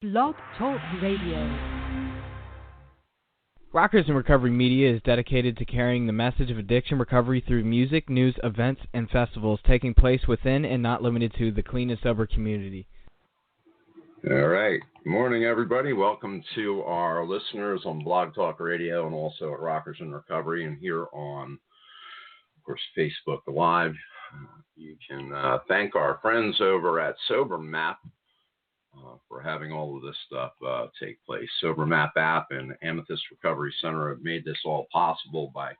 Blog Talk Radio. Rockers in Recovery Media is dedicated to carrying the message of addiction recovery through music, news, events, and festivals taking place within and not limited to the clean and sober community. All right. Good morning, everybody. Welcome to our listeners on Blog Talk Radio and also at Rockers in Recovery and here on, of course, Facebook Live. You can thank our friends over at SoberMap for having all of this stuff take place. SoberMap app and Amethyst Recovery Center have made this all possible by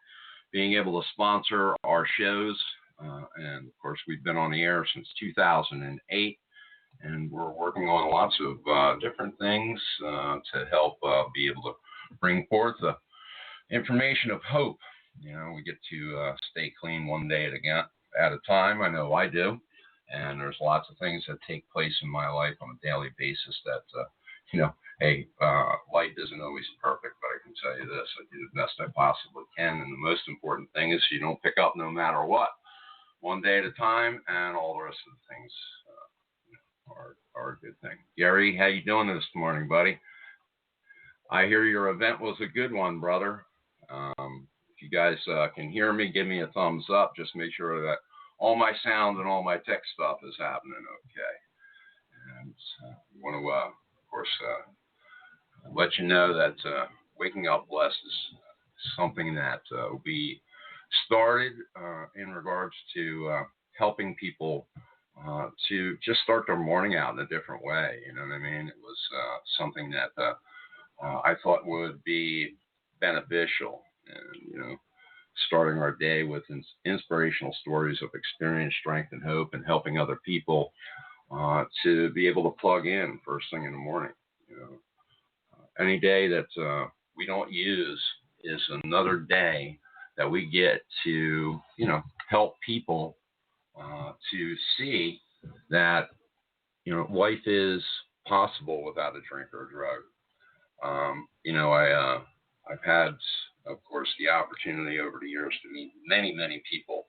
being able to sponsor our shows. And, of course, we've been on the air since 2008, and we're working on lots of different things to help be able to bring forth the information of hope. You know, we get to stay clean one day at a time. I know I do. And there's lots of things that take place in my life on a daily basis that, life isn't always perfect, but I can tell you this, I do the best I possibly can. And the most important thing is you don't pick up no matter what, one day at a time, and all the rest of the things are a good thing. Gary, how you doing this morning, buddy? I hear your event was a good one, brother. If you guys can hear me, give me a thumbs up. Just make sure that all my sound and all my tech stuff is happening okay. And we want to, of course, let you know that Waking Up Blessed is something that we started in regards to helping people to just start their morning out in a different way. You know what I mean? It was something that I thought would be beneficial. And, starting our day with inspirational stories of experience, strength, and hope, and helping other people to be able to plug in first thing in the morning. Any day that we don't use is another day that we get to, help people to see that, life is possible without a drink or a drug. I've had, of course, the opportunity over the years to meet many, many people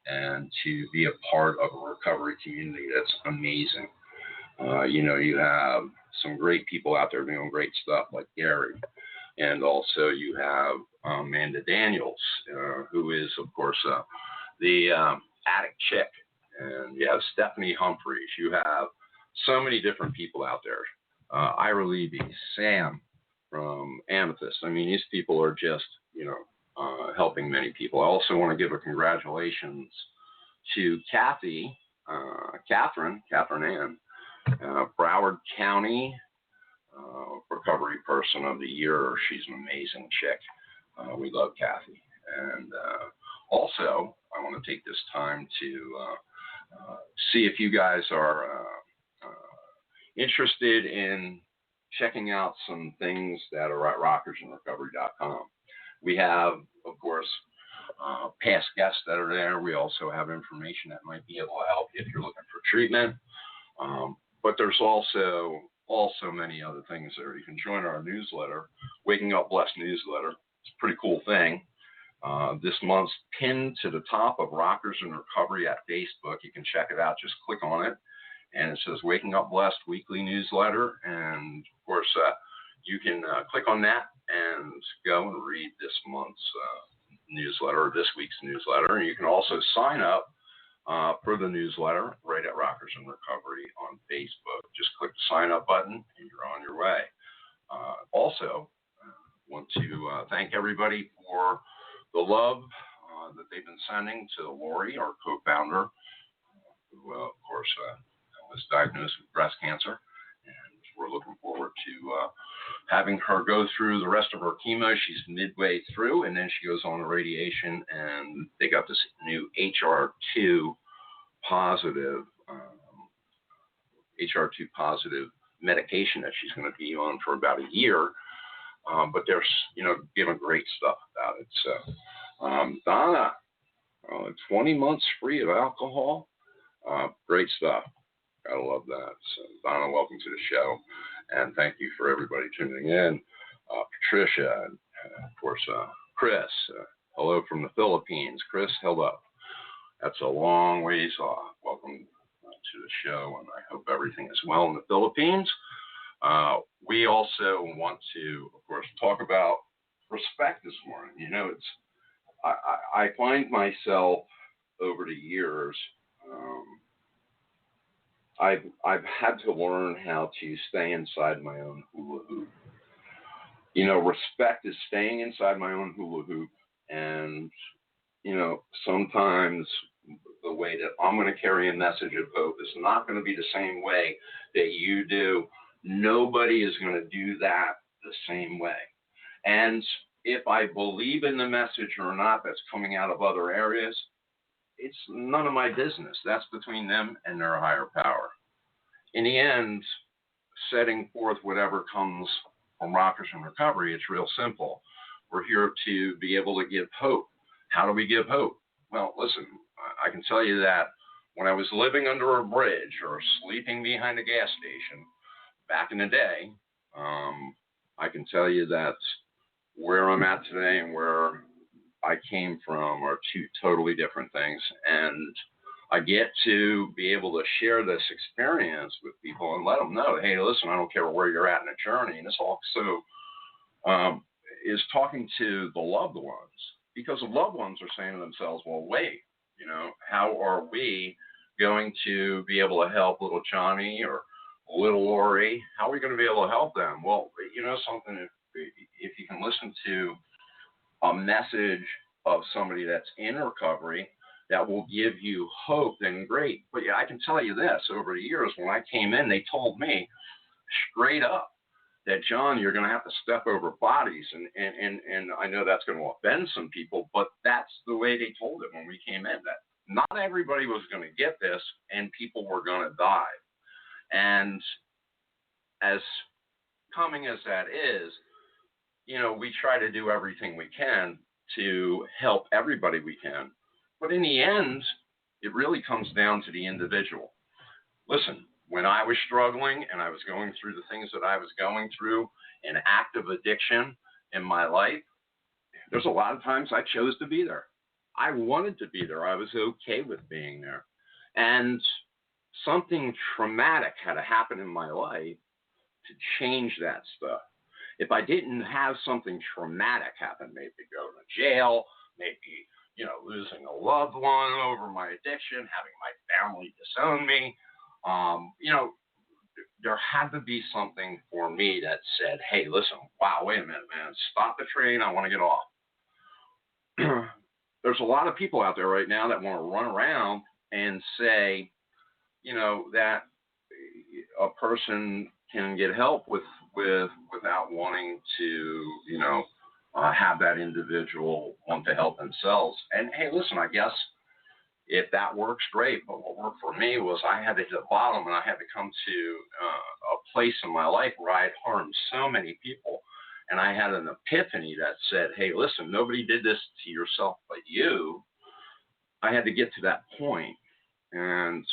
and to be a part of a recovery community that's amazing. You have some great people out there doing great stuff like Gary. And also you have Amanda Daniels, who is, of course, the addict chick. And you have Stephanie Humphreys. You have so many different people out there. Ira Levy, Sam from Amethyst. I mean, these people are just, helping many people. I also want to give a congratulations to Catherine Ann, Broward County Recovery Person of the Year. She's an amazing chick. We love Kathy. And also, I want to take this time to see if you guys are interested in checking out some things that are at rockersinrecovery.com. We have, of course, past guests that are there. We also have information that might be able to help you if you're looking for treatment. But there's also many other things there. You can join our newsletter, Waking Up Blessed newsletter. It's a pretty cool thing. This month's pinned to the top of Rockers in Recovery at Facebook. You can check it out. Just click on it. And it says Waking Up Blessed Weekly Newsletter. And, of course, you can click on that and go and read this month's newsletter, or this week's newsletter. And you can also sign up for the newsletter right at Rockers in Recovery on Facebook. Just click the sign up button and you're on your way. Also, want to thank everybody for the love that they've been sending to Lori, our co-founder, who, of course, was diagnosed with breast cancer. And we're looking forward to having her go through the rest of her chemo. She's midway through, and then she goes on to radiation, and they got this new HR2 positive medication that she's going to be on for about a year. But they're, giving great stuff about it. So, Donna, 20 months free of alcohol. Great stuff. Gotta love that. So, Donna, welcome to the show, and thank you for everybody tuning in. Patricia, and of course, Chris. Hello from the Philippines. Chris, hello. That's a long ways off. Welcome to the show, and I hope everything is well in the Philippines. We also want to, of course, talk about respect this morning. You know, I find myself over the years, I've had to learn how to stay inside my own hula hoop. You know, respect is staying inside my own hula hoop, and you know, sometimes the way that I'm going to carry a message of hope is not going to be the same way that you do. Nobody is going to do that the same way. And if I believe in the message or not that's coming out of other areas, it's none of my business. That's between them and their higher power. In the end, setting forth whatever comes from Rockers in Recovery, it's real simple. We're here to be able to give hope. How do we give hope? Well, listen, I can tell you that when I was living under a bridge or sleeping behind a gas station back in the day, I can tell you that where I'm at today and where I came from are two totally different things. And I get to be able to share this experience with people and let them know, hey, listen, I don't care where you're at in the journey. And this also is talking to the loved ones, because the loved ones are saying to themselves, well, wait, you know, how are we going to be able to help little Johnny or little Lori? How are we going to be able to help them? Well, you know something, if you can listen to a message of somebody that's in recovery that will give you hope, then great. But yeah, I can tell you this, over the years when I came in, they told me straight up that, John, you're going to have to step over bodies. And I know that's going to offend some people, but that's the way they told it when we came in, that not everybody was going to get this and people were going to die. And as coming as that is, you know, we try to do everything we can to help everybody we can. But in the end, it really comes down to the individual. Listen, when I was struggling and I was going through the things that I was going through, an active addiction in my life, there's a lot of times I chose to be there. I wanted to be there. I was okay with being there. And something traumatic had to happen in my life to change that stuff. If I didn't have something traumatic happen, maybe go to jail, maybe, you know, losing a loved one over my addiction, having my family disown me, you know, there had to be something for me that said, hey, listen, wow, wait a minute, man, stop the train, I want to get off. There's a lot of people out there right now that want to run around and say, you know, that a person can get help without wanting to, you know, have that individual want to help themselves. And hey, listen, I guess if that works, great. But what worked for me was I had to hit the bottom, and I had to come to a place in my life where I had harmed so many people. And I had an epiphany that said, hey, listen, nobody did this to yourself but you. I had to get to that point. And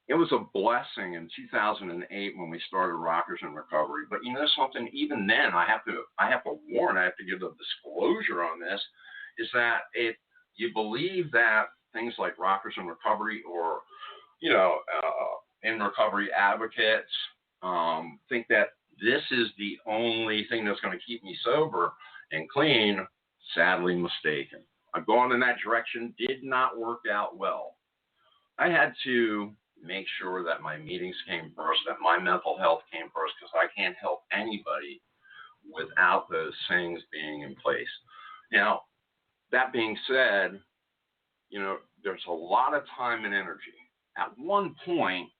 it was a blessing in 2008 when we started Rockers in Recovery. But you know something, even then, I have to warn, I have to give a disclosure on this, is that if you believe that things like Rockers in Recovery or, you know, in recovery advocates think that this is the only thing that's going to keep me sober and clean, sadly mistaken. I've gone in that direction, did not work out well. I had to make sure that my meetings came first, that my mental health came first, because I can't help anybody without those things being in place. Now, that being said, you know, there's a lot of time and energy. At one point,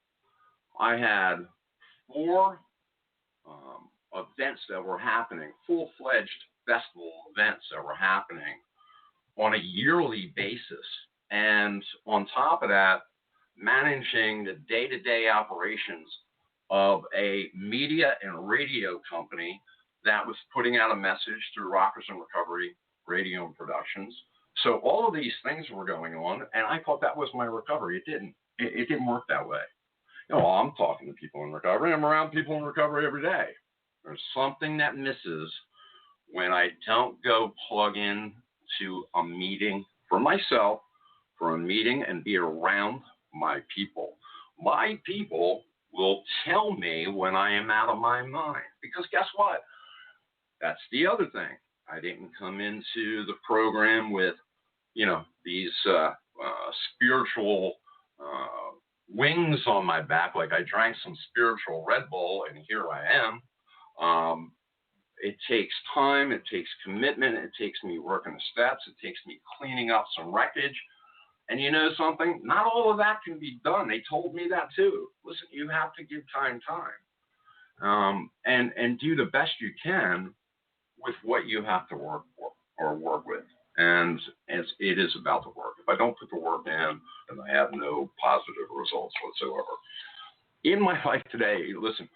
I had 4 events that were happening, full-fledged festival events that were happening on a yearly basis. And on top of that, managing the day-to-day operations of a media and radio company that was putting out a message through Rockers in Recovery radio and productions. So all of these things were going on, and I thought that was my recovery. It didn't. It didn't work that way. You know, I'm talking to people in recovery. I'm around people in recovery every day. There's something that misses when I don't go plug in to a meeting for myself, for a meeting, and be around my people. My people will tell me when I am out of my mind. Because guess what? That's the other thing. I didn't come into the program with, these spiritual wings on my back, like I drank some spiritual Red Bull and here I am. It takes time, it takes commitment, it takes me working the steps, it takes me cleaning up some wreckage. And you know something? Not all of that can be done. They told me that too. Listen, you have to give time, and do the best you can with what you have to work for or work with. And it is about the work. If I don't put the work in, then I have no positive results whatsoever. In my life today, listen,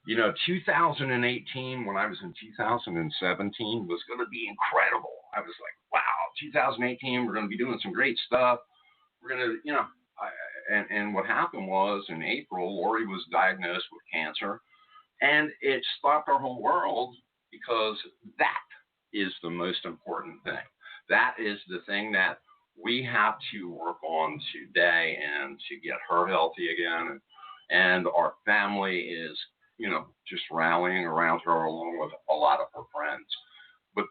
2018, when I was in 2017, was going to be incredible. I was like, wow, 2018, we're going to be doing some great stuff. We're going to, and what happened was in April, Lori was diagnosed with cancer, and it stopped our whole world because that is the most important thing. That is the thing that we have to work on today and to get her healthy again. And our family is, just rallying around her along with a lot of her friends. But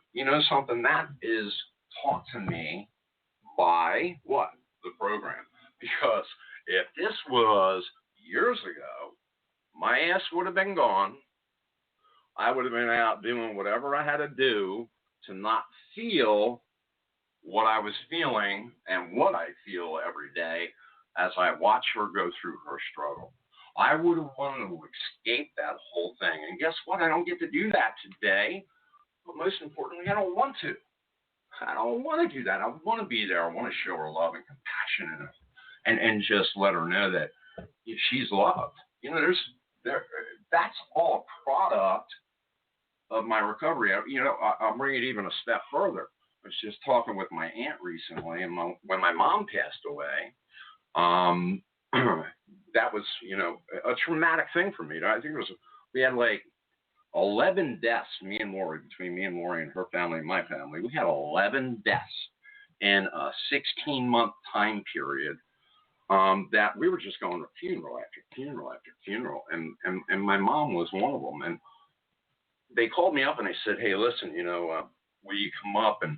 something that is taught to me by what? The program. Because if this was years ago, my ass would have been gone. I would have been out doing whatever I had to do to not feel what I was feeling and what I feel every day as I watch her go through her struggle. I would have wanted to escape that whole thing. And guess what? I don't get to do that today. But most importantly, I don't want to. I don't want to do that. I want to be there. I want to show her love and compassion and just let her know that she's loved. That's all a product of my recovery. I'll bring it even a step further. I was just talking with my aunt recently, and when my mom passed away, that was, a traumatic thing for me. I think we had like 11 deaths, between me and Lori and her family and my family. We had 11 deaths in a 16-month time period that we were just going to funeral after funeral after funeral. And my mom was one of them. And they called me up and they said, hey, listen, will you come up? And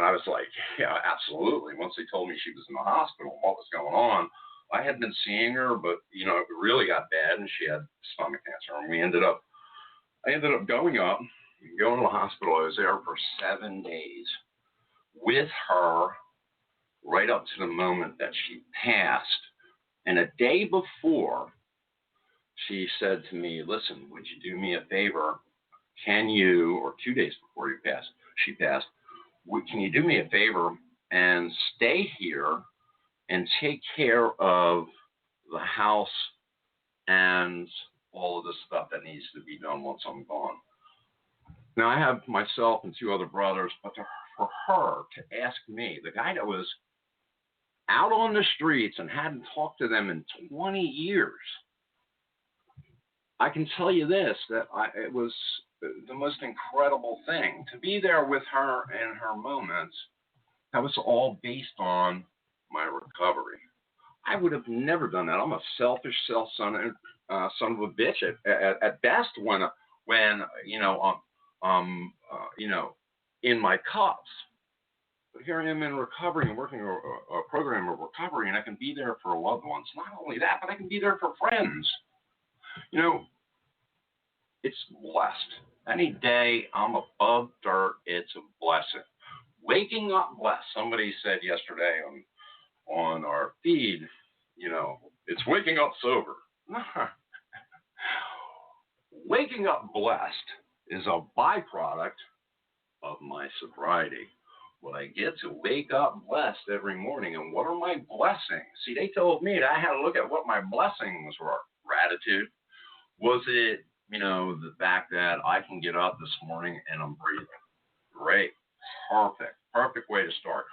I was like, yeah, absolutely. Once they told me she was in the hospital and what was going on, I had been seeing her, but, it really got bad and she had stomach cancer. And I ended up going to the hospital. I was there for 7 days with her right up to the moment that she passed. And a day before, she said to me, listen, would you do me a favor? Or 2 days before she passed, can you do me a favor and stay here and take care of the house and all of the stuff that needs to be done once I'm gone? Now, I have myself and 2 other brothers, but for her to ask me, the guy that was out on the streets and hadn't talked to them in 20 years, I can tell you this, that it was the most incredible thing. To be there with her in her moments, that was all based on my recovery. I would have never done that. I'm a selfish, son of a bitch at best when in my cups. But here I am in recovery and working a program of recovery, and I can be there for loved ones. Not only that, but I can be there for friends. It's blessed. Any day I'm above dirt, it's a blessing. Waking up blessed. Somebody said yesterday on our feed, it's waking up sober. Waking up blessed is a byproduct of my sobriety. But I get to wake up blessed every morning. And what are my blessings? See, they told me that I had to look at what my blessings were. Gratitude. Was it, the fact that I can get up this morning and I'm breathing? Great. Perfect way to start.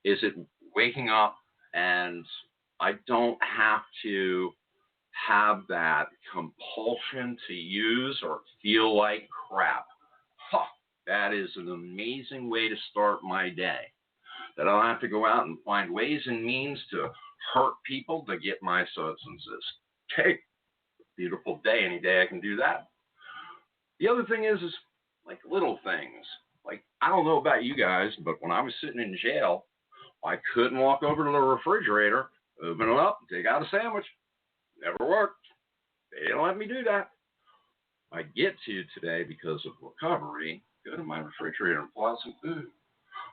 Is it waking up and I don't have to have that compulsion to use or feel like crap? That is an amazing way to start my day. That I don't have to go out and find ways and means to hurt people to get my substances. Take beautiful day. Any day I can do that. The other thing is like little things. Like, I don't know about you guys, but when I was sitting in jail, I couldn't walk over to the refrigerator, open it up, take out a sandwich. Never worked. They didn't let me do that. I get to today because of recovery, go to my refrigerator and pull out some food.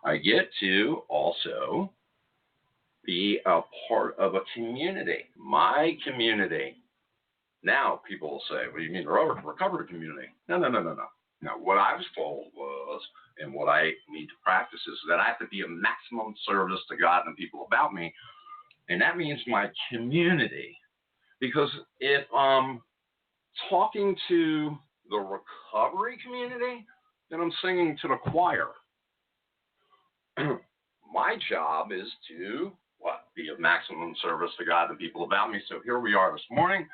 I get to also be a part of a community, my community. Now people will say, what do you mean, recovery community? No. Now, what I was told was, and what I need to practice is that I have to be a maximum service to God and the people about me, and that means my community. Because if I'm talking to the recovery community, then I'm singing to the choir. My job is to, be of maximum service to God and people about me. So here we are this morning,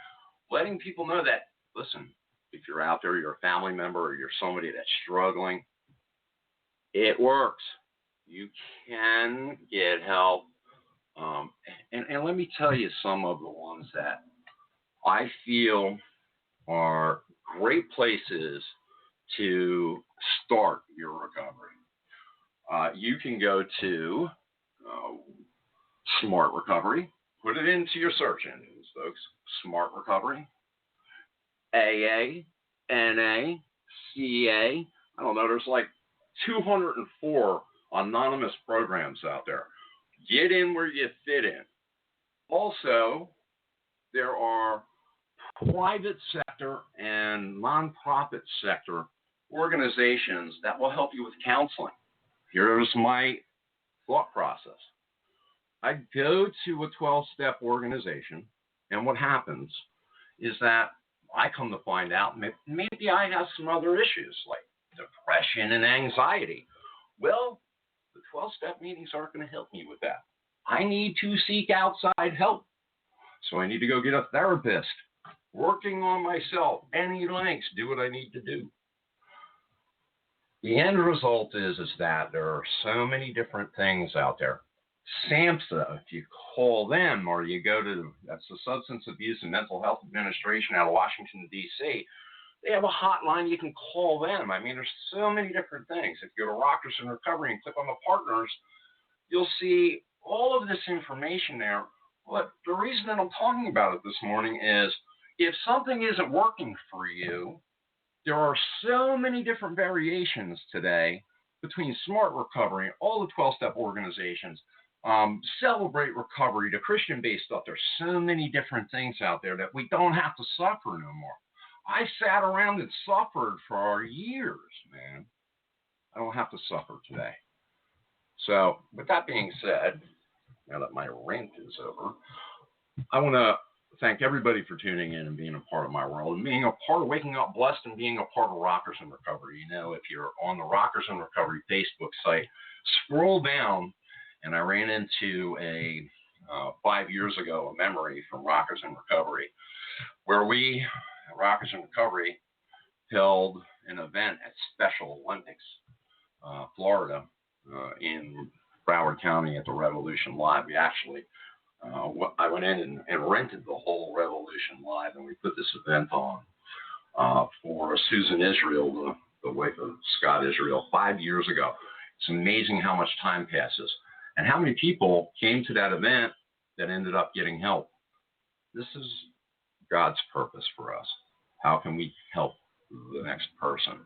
letting people know that, listen, if you're out there, you're a family member, or you're somebody that's struggling, it works. You can get help. And let me tell you some of the ones that I feel are great places to start your recovery. You can go to Smart Recovery. Put it into your search engines, folks. Smart Recovery. AA, NA, CA. I don't know. There's like 204 anonymous programs out there. Get in where you fit in. Also, there are private sector and nonprofit sector organizations that will help you with counseling. Here's my thought process. I go to a 12-step organization, and what happens is that I come to find out maybe I have some other issues like depression and anxiety. Well, the 12-step meetings aren't going to help me with that. I need to seek outside help. So I need to go get a therapist, working on myself, any lengths, do what I need to do. The end result is that there are so many different things out there. SAMHSA, if you call them, or you go to, that's the Substance Abuse and Mental Health Administration out of Washington, D.C., they have a hotline. You can call them. I mean, there's so many different things. If you go to Rockers in Recovery and click on the partners, you'll see all of this information there. But the reason that I'm talking about it this morning is if something isn't working for you, there are so many different variations today between Smart Recovery, all the 12-step organizations, Celebrate Recovery, the Christian-based stuff. There's so many different things out there that we don't have to suffer no more. I sat around and suffered for years, man. I don't have to suffer today. So with that being said, now that my rant is over, I want to thank everybody for tuning in and being a part of my world and being a part of waking up blessed and being a part of Rockers in Recovery. You know, if you're on the Rockers in Recovery Facebook site, scroll down, and I ran into 5 years ago, a memory from Rockers in Recovery, where we, Rockers in Recovery, held an event at Special Olympics, Florida, in Broward County at the Revolution Live. We actually, I went in and rented the whole Revolution Live, and we put this event on for Susan Israel, the wife of Scott Israel, 5 years ago. It's amazing how much time passes and how many people came to that event that ended up getting help. This is God's purpose for us. How can we help the next person?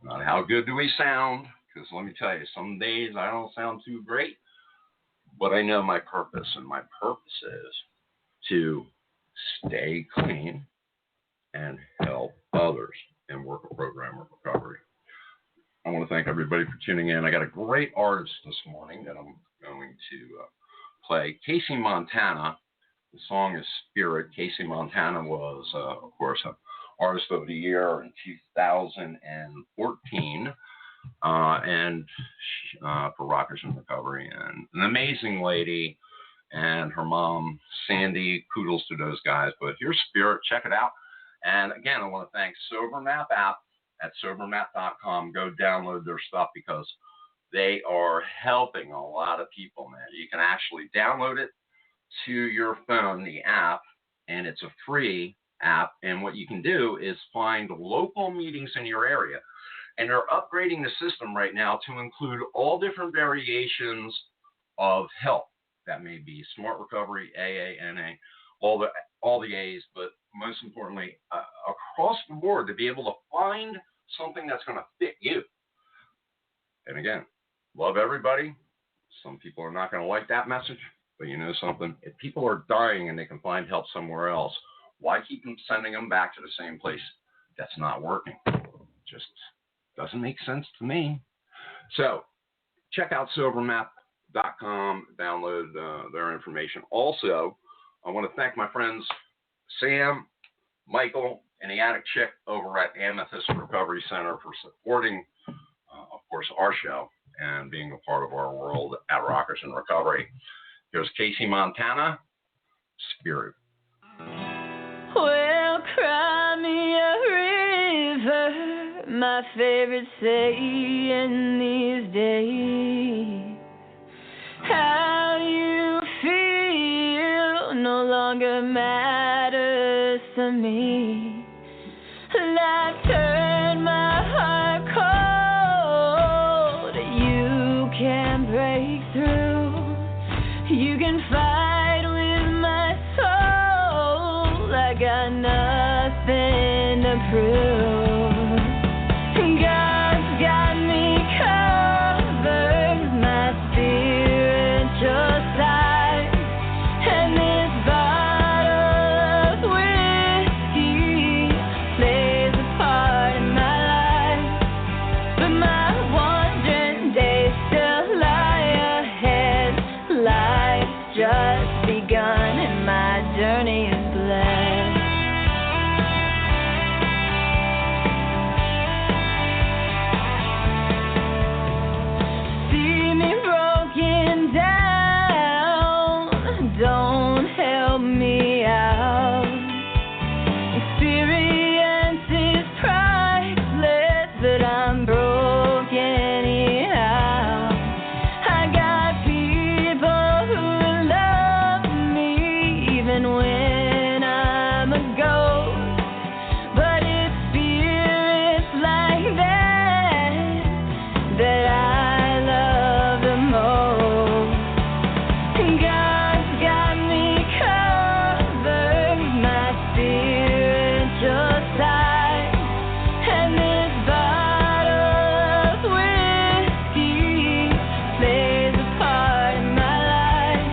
Not how good do we sound, because let me tell you, some days I don't sound too great, but I know my purpose, and my purpose is to stay clean and help others and work a program of recovery. I want to thank everybody for tuning in. I got a great artist this morning that I'm going to play, Casey Montana. The song is Spirit. Casey Montana was, of course, an Artist of the Year in 2014, and for Rockers in Recovery, and an amazing lady, and her mom, Sandy. Kudos to those guys. But here's Spirit. Check it out. And again, I want to thank SoberMap app at sobermap.com. Go download their stuff because they are helping a lot of people, man. You can actually download it to your phone, the app, and it's a free app, and what you can do is find local meetings in your area. And they're upgrading the system right now to include all different variations of help. That may be smart recovery, AA, NA, all the A's, but most importantly, across the board, to be able to find something that's going to fit you. And again, love everybody. Some people are not going to like that message, but you know something? If people are dying and they can find help somewhere else, why keep them sending them back to the same place that's not working? Just doesn't make sense to me. So check out sobermap.com, download their information. Also, I want to thank my friends Sam, Michael, and the Addict Chick over at Amethyst Recovery Center for supporting, of course, our show and being a part of our world at Rockers in Recovery. Here's Casey Montana, Spirit. Well, cry me a river, my favorite saying these days. How you feel no longer matters to me. Life turned my heart cold. You can break through. You can fight with my soul. I got nothing to prove. God's got me covered, my spiritual side, and this bottle of whiskey plays a part in my life. But my wandering days still lie ahead. Life's just begun and my journey is blessed. See me broken down, don't help me out. Experience is priceless, but I'm broken anyhow. I got people who love me even when I'm a ghost. But it's spirits like that I love the most. God's got me covered, my spiritual side, and this bottle of whiskey plays a part in my life.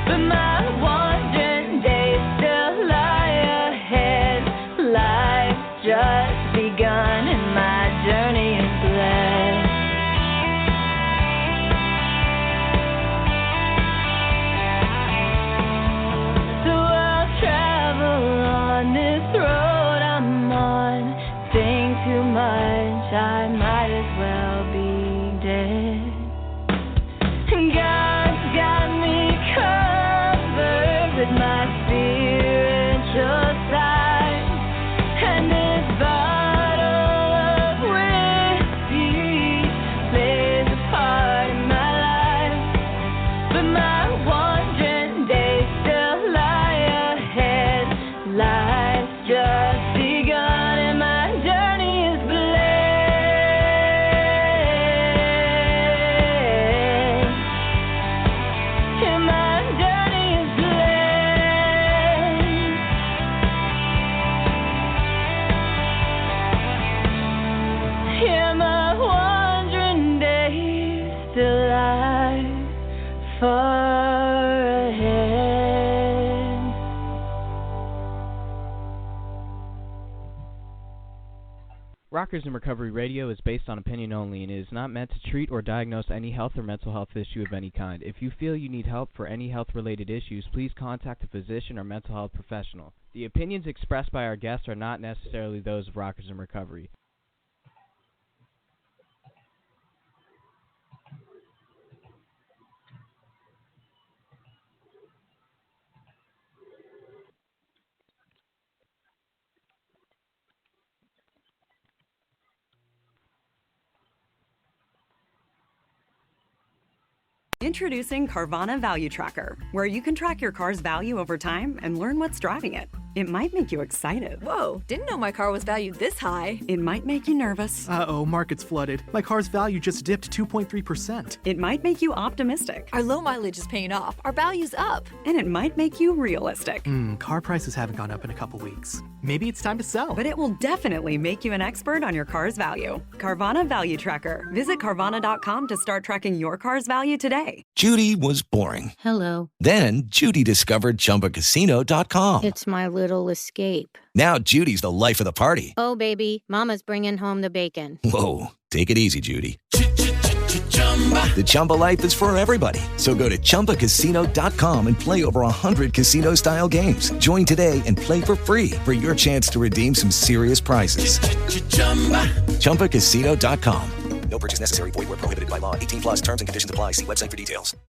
But my wandering days still lie ahead. Life's just begun and my journey is blessed. So I'll travel on this road I'm on. Think too much, I might as well be dead. God's got me covered with my spiritual side, and this bottle of whiskey plays a part in my life. But my wandering days still lie ahead. Life's just begun and my journey is blessed. And my journey is blessed. Yeah, my wandering days still lie far ahead. Rockers in Recovery Radio is based on opinion only and is not meant to treat or diagnose any health or mental health issue of any kind. If you feel you need help for any health-related issues, please contact a physician or mental health professional. The opinions expressed by our guests are not necessarily those of Rockers in Recovery. Introducing Carvana Value Tracker, where you can track your car's value over time and learn what's driving it. It might make you excited. Whoa, didn't know my car was valued this high. It might make you nervous. Uh-oh, market's flooded. My car's value just dipped 2.3%. It might make you optimistic. Our low mileage is paying off. Our value's up. And it might make you realistic. Car prices haven't gone up in a couple weeks. Maybe it's time to sell. But it will definitely make you an expert on your car's value. Carvana Value Tracker. Visit Carvana.com to start tracking your car's value today. Judy was boring. Hello. Then Judy discovered ChumbaCasino.com. It's my little escape. Now Judy's the life of the party. Oh, baby, mama's bringing home the bacon. Whoa, take it easy, Judy. The Chumba life is for everybody. So go to ChumbaCasino.com and play over 100 casino-style games. Join today and play for free for your chance to redeem some serious prizes. ChumbaCasino.com. No purchase necessary. Void where prohibited by law. 18+ terms and conditions apply. See website for details.